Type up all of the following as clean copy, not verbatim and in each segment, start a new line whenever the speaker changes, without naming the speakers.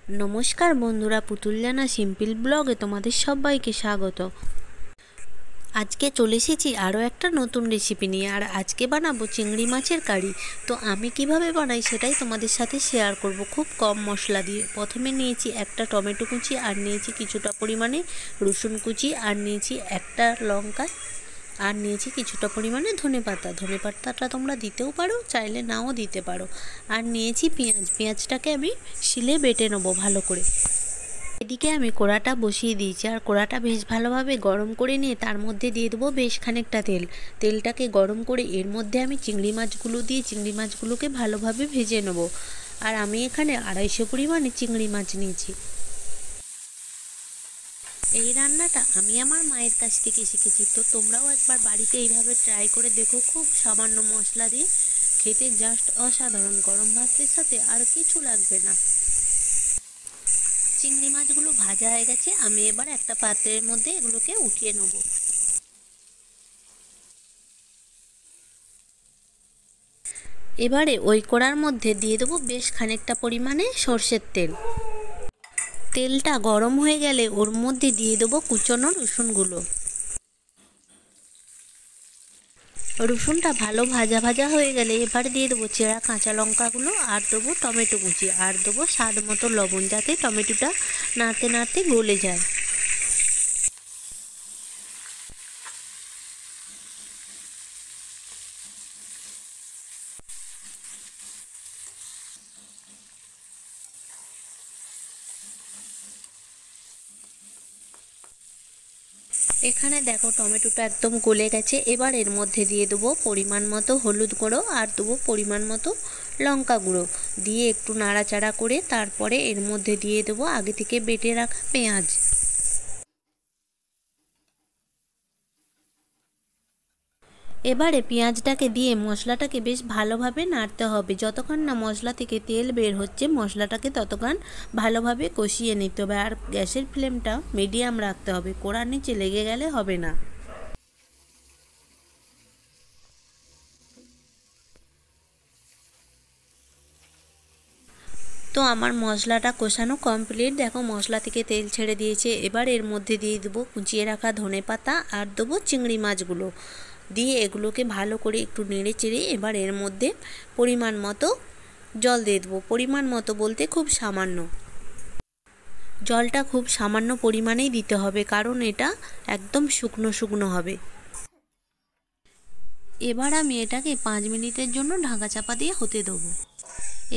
নমস্কার বন্ধুরা, পুতুল জানা সিম্পল ব্লগে তোমাদের সবাইকে স্বাগত। আজকে চলে এসেছি আরও একটা নতুন রেসিপি নিয়ে। আর আজকে বানাবো চিংড়ি মাছের কারি। তো আমি কিভাবে বানাই সেটাই তোমাদের সাথে শেয়ার করব, খুব কম মশলা দিয়ে। প্রথমে নিয়েছি একটা টমেটো কুচি, আর নিয়েছি কিছুটা পরিমাণে রসুন কুচি, আর নিয়েছি একটা লঙ্কা, আর নিয়েছি কিছুটা পরিমাণে ধনেপাতাটা তোমরা দিতেও পারো, চাইলে নাও দিতে পারো। আর নিয়েছি পেঁয়াজটাকে আমি শিলে বেটে নেবো ভালো করে। এদিকে আমি কড়াটা বসিয়ে দিয়েছি, আর কড়াটা বেশ ভালোভাবে গরম করে নিয়ে তার মধ্যে দিয়ে দেবো বেশ খানিকটা তেলটাকে গরম করে এর মধ্যে আমি চিংড়ি মাছগুলোকে ভালোভাবে ভেজে নেব। আর আমি এখানে 250 পরিমাণে চিংড়ি মাছ নিয়েছি। এই রান্নাটা আমি আমার মায়ের কাছ থেকে শিখেছি, তো তোমরাও একবার বাড়িতে এইভাবে ট্রাই করে দেখো। খুব সামান্য মশলা দিয়ে খেতে জাস্ট অসাধারণ, গরম ভাতের সাথে আর কিছু লাগবে না। চিংড়ি মাছগুলো ভাজা হয়ে গেছে, আমি এবার একটা পাত্রের মধ্যে এগুলোকে উঠিয়ে নেব। এবারে ওই কড়ার মধ্যে দিয়ে দেবো বেশ খানিকটা পরিমাণে সর্ষের তেল। তেলটা গরম হয়ে গেলে ওর মধ্যে দিয়ে দেবো কুচনো রসুনগুলো। রসুনটা ভালো ভাজা ভাজা হয়ে গেলে এবার দিয়ে দেবো চেরা কাঁচা লঙ্কাগুলো, আর দেবো টমেটো কুচি, আর দেবো স্বাদ মতো লবণ, যাতে টমেটোটা নাড়তে নাড়তে গলে যায়। এখানে দেখো টমেটোটা একদম গলে গেছে। এবার এর মধ্যে দিয়ে দেবো পরিমাণ মতো হলুদ গুঁড়ো, আর দেবো পরিমাণ মতো লঙ্কা গুঁড়ো, দিয়ে একটু নাড়াচাড়া করে তারপরে এর মধ্যে দিয়ে দেবো আগে থেকে বেটে রাখা পেঁয়াজ। এবারে পেঁয়াজটাকে দিয়ে মশলাটাকে বেশ ভালোভাবে নাড়তে হবে। যতক্ষণ না মশলা থেকে তেল বের হচ্ছে মশলাটাকে ততক্ষণ ভালোভাবে কষিয়ে নিতে হবে। আর গ্যাসের ফ্লেমটা মিডিয়াম রাখতে হবে, কড়ার নিচে লেগে গেলে হবে না। তো আমার মশলাটা কষানো কমপ্লিট। দেখো মশলা থেকে তেল ছেড়ে দিয়েছে। এবার এর মধ্যে দিয়ে দেবো কুচিয়ে রাখা ধনেপাতা, আর দেবো চিংড়ি মাছগুলো, দিয়ে এগুলোকে ভালো করে একটু নেড়ে চেড়ে এবার এর মধ্যে পরিমাণ মতো জল দিয়ে দেবো। পরিমাণ মতো বলতে খুব সামান্য, জলটা খুব সামান্য পরিমাণেই দিতে হবে, কারণ এটা একদম শুকনো শুকনো হবে। এবার আমি এটাকে 5 মিনিটের জন্য ঢাকা চাপা দিয়ে হতে দেবো।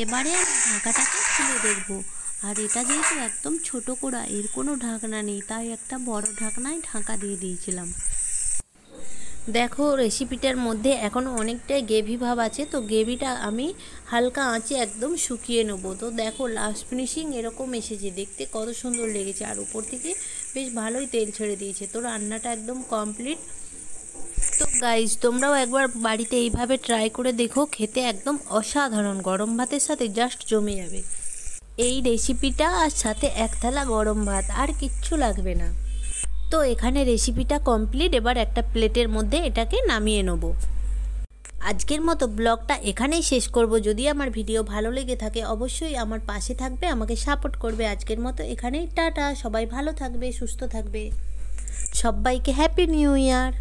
এবারে আমি ঢাকাটাকে খুলে দেখব। আর এটা যেহেতু একদম ছোট কড়া, এর কোনো ঢাকনা নেই, তাই একটা বড় ঢাকনায় ঢাকা দিয়ে দিয়েছিলাম। দেখো রেসিপিটার মধ্যে এখনও অনেকটাই গ্রেভি ভাব আছে, তো গ্রেভিটা আমি হালকা আঁচে একদম শুকিয়ে নেব। তো দেখো লাস্ট ফিনিশিং এরকম এসেছে, দেখতে কত সুন্দর লেগেছে, আর উপর থেকে বেশ ভালোই তেল ছেড়ে দিয়েছে। তো রান্নাটা একদম কমপ্লিট। তো গাইজ তোমরাও একবার বাড়িতে এইভাবে ট্রাই করে দেখো, খেতে একদম অসাধারণ, গরম ভাতের সাথে জাস্ট জমে যাবে এই রেসিপিটা। আর সাথে এক থালা গরম ভাত, আর কিচ্ছু লাগবে না। তো এখানে রেসিপিটা কমপ্লিট। এবার একটা প্লেটের মধ্যে এটাকে নামিয়ে নেব। আজকের মতো ব্লগটা এখানেই শেষ করব। যদি আমার ভিডিও ভালো লেগে থাকে অবশ্যই আমার পাশে থাকবে, আমাকে সাপোর্ট করবে। আজকের মতো এখানেই টাটা। সবাই ভালো থাকবে, সুস্থ থাকবে। সবাইকে হ্যাপি নিউ ইয়ার।